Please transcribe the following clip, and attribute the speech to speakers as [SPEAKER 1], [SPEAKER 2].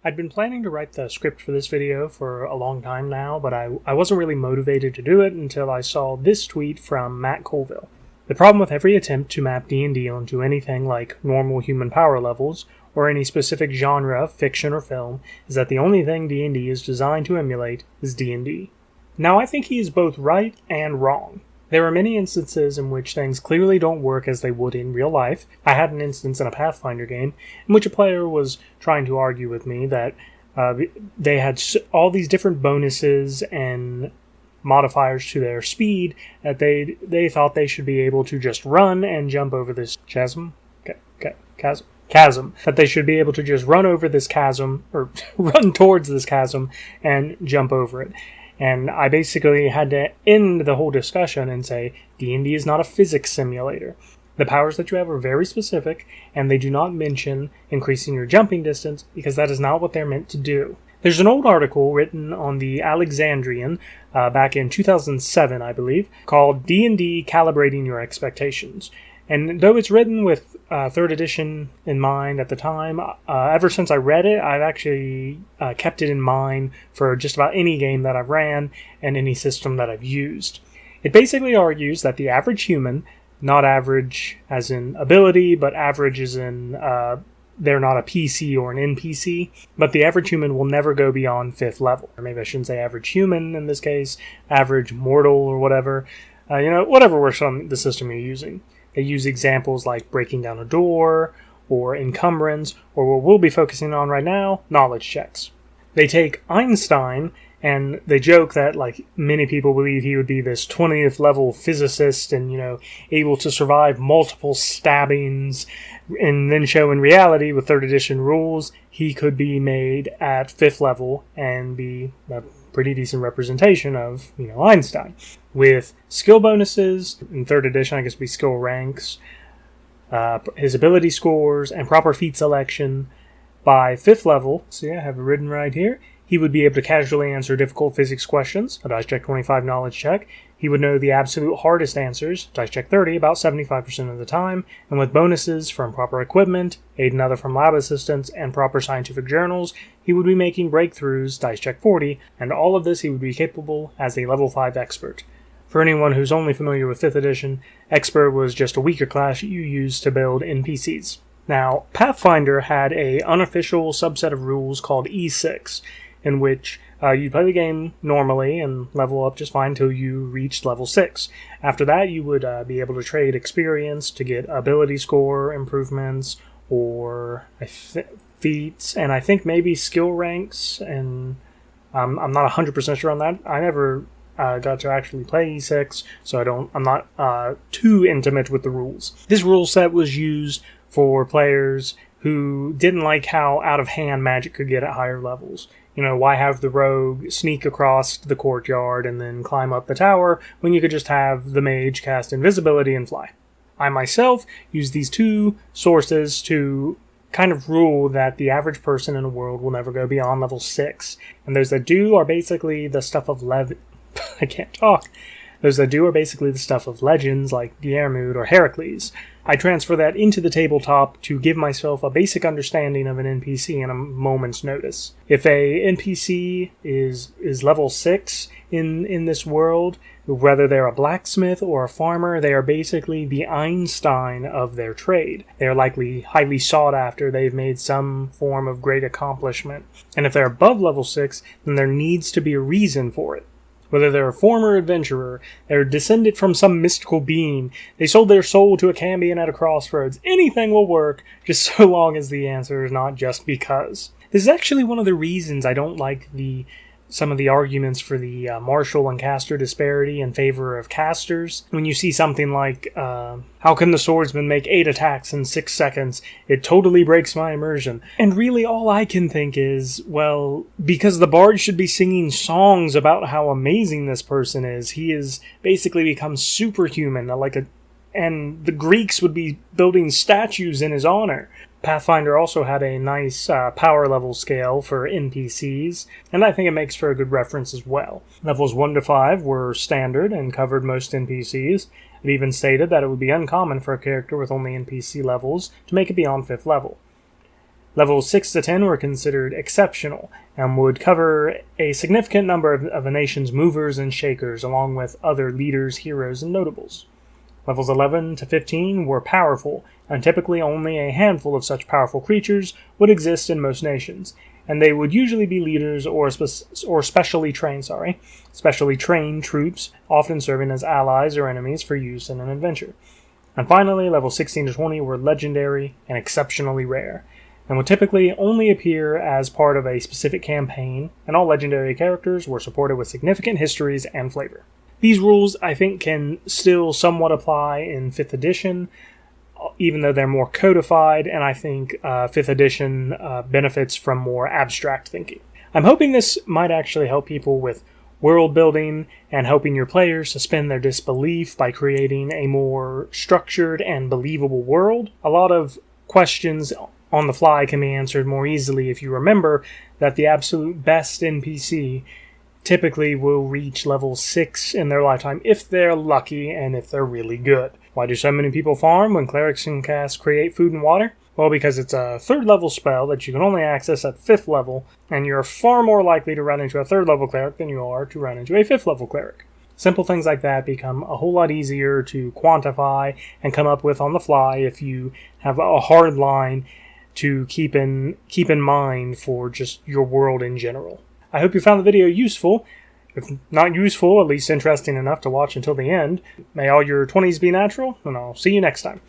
[SPEAKER 1] I'd been planning to write the script for this video for a long time now, but I wasn't really motivated to do it until I saw this tweet from Matt Colville. The problem with every attempt to map D&D onto anything like normal human power levels, or any specific genre, fiction or film, is that the only thing D&D is designed to emulate is D&D. Now, I think he is both right and wrong. There are many instances in which things clearly don't work as they would in real life. I had an instance in a Pathfinder game in which a player was trying to argue with me that they had all these different bonuses and modifiers to their speed that they thought they should be able to just run and jump over this chasm. That they should be able to just run over this chasm, or run towards this chasm and jump over it. And I basically had to end the whole discussion and say, D&D is not a physics simulator. The powers that you have are very specific, and they do not mention increasing your jumping distance, because that is not what they're meant to do. There's an old article written on the Alexandrian back in 2007, I believe, called D&D Calibrating Your Expectations. And though it's written with 3rd edition in mind at the time, ever since I read it, I've actually kept it in mind for just about any game that I've ran and any system that I've used. It basically argues that the average human, not average as in ability, but average as in they're not a PC or an NPC, but the average human will never go beyond 5th level. Or maybe I shouldn't say average human in this case, average mortal or whatever. Whatever works on the system you're using. They use examples like breaking down a door, or encumbrance, or what we'll be focusing on right now, knowledge checks. They take Einstein, and they joke that many people believe he would be this 20th level physicist and, able to survive multiple stabbings, and then show in reality with 3rd edition rules, he could be made at 5th level and be a pretty decent representation of, Einstein. With skill bonuses, in 3rd edition, I guess be skill ranks, his ability scores, and proper feat selection. By 5th level, see I have it written right here, he would be able to casually answer difficult physics questions, a dice check 25 knowledge check. He would know the absolute hardest answers, dice check 30, about 75% of the time, and with bonuses from proper equipment, aid another from lab assistance, and proper scientific journals, he would be making breakthroughs, dice check 40, and all of this he would be capable as a level 5 expert. For anyone who's only familiar with 5th edition, expert was just a weaker class you used to build NPCs. Now, Pathfinder had an unofficial subset of rules called E6, in which you play the game normally and level up just fine until you reached level 6. After that, you would be able to trade experience to get ability score improvements, or feats, and I think maybe skill ranks, and I'm not 100% sure on that. I never got to actually play E6, so I'm not too intimate with the rules. This rule set was used for players who didn't like how out of hand magic could get at higher levels. Why have the rogue sneak across the courtyard and then climb up the tower when you could just have the mage cast invisibility and fly? I myself use these two sources to kind of rule that the average person in the world will never go beyond level 6. And those that do are basically the stuff of I can't talk. Those that do are basically the stuff of legends like Diarmuid or Heracles. I transfer that into the tabletop to give myself a basic understanding of an NPC in a moment's notice. If a NPC is level 6 in this world, whether they're a blacksmith or a farmer, they are basically the Einstein of their trade. They are likely highly sought after. They've made some form of great accomplishment. And if they're above level 6, then there needs to be a reason for it. Whether they're a former adventurer, they're descended from some mystical being, they sold their soul to a Cambion at a crossroads, anything will work, just so long as the answer is not just because. This is actually one of the reasons I don't like some of the arguments for the martial and caster disparity in favor of casters. When you see something like, how can the swordsman make 8 attacks in 6 seconds? It totally breaks my immersion. And really all I can think is, well, because the bard should be singing songs about how amazing this person is. He has basically become superhuman, and the Greeks would be building statues in his honor. Pathfinder also had a nice power level scale for NPCs, and I think it makes for a good reference as well. Levels 1 to 5 were standard and covered most NPCs. It even stated that it would be uncommon for a character with only NPC levels to make it beyond 5th level. Levels 6 to 10 were considered exceptional and would cover a significant number of a nation's movers and shakers, along with other leaders, heroes, and notables. Levels 11 to 15 were powerful, and typically only a handful of such powerful creatures would exist in most nations, and they would usually be leaders or specially trained troops, often serving as allies or enemies for use in an adventure. And finally, levels 16 to 20 were legendary and exceptionally rare, and would typically only appear as part of a specific campaign, and all legendary characters were supported with significant histories and flavor. These rules, I think, can still somewhat apply in 5th edition, even though they're more codified, and I think 5th edition benefits from more abstract thinking. I'm hoping this might actually help people with world building and helping your players suspend their disbelief by creating a more structured and believable world. A lot of questions on the fly can be answered more easily if you remember that the absolute best NPC typically will reach level 6 in their lifetime if they're lucky and if they're really good. Why do so many people farm when clerics can cast Create Food and Water? Well, because it's a 3rd level spell that you can only access at 5th level, and you're far more likely to run into a 3rd level cleric than you are to run into a 5th level cleric. Simple things like that become a whole lot easier to quantify and come up with on the fly if you have a hard line to keep in mind for just your world in general. I hope you found the video useful. If not useful, at least interesting enough to watch until the end. May all your 20s be natural, and I'll see you next time.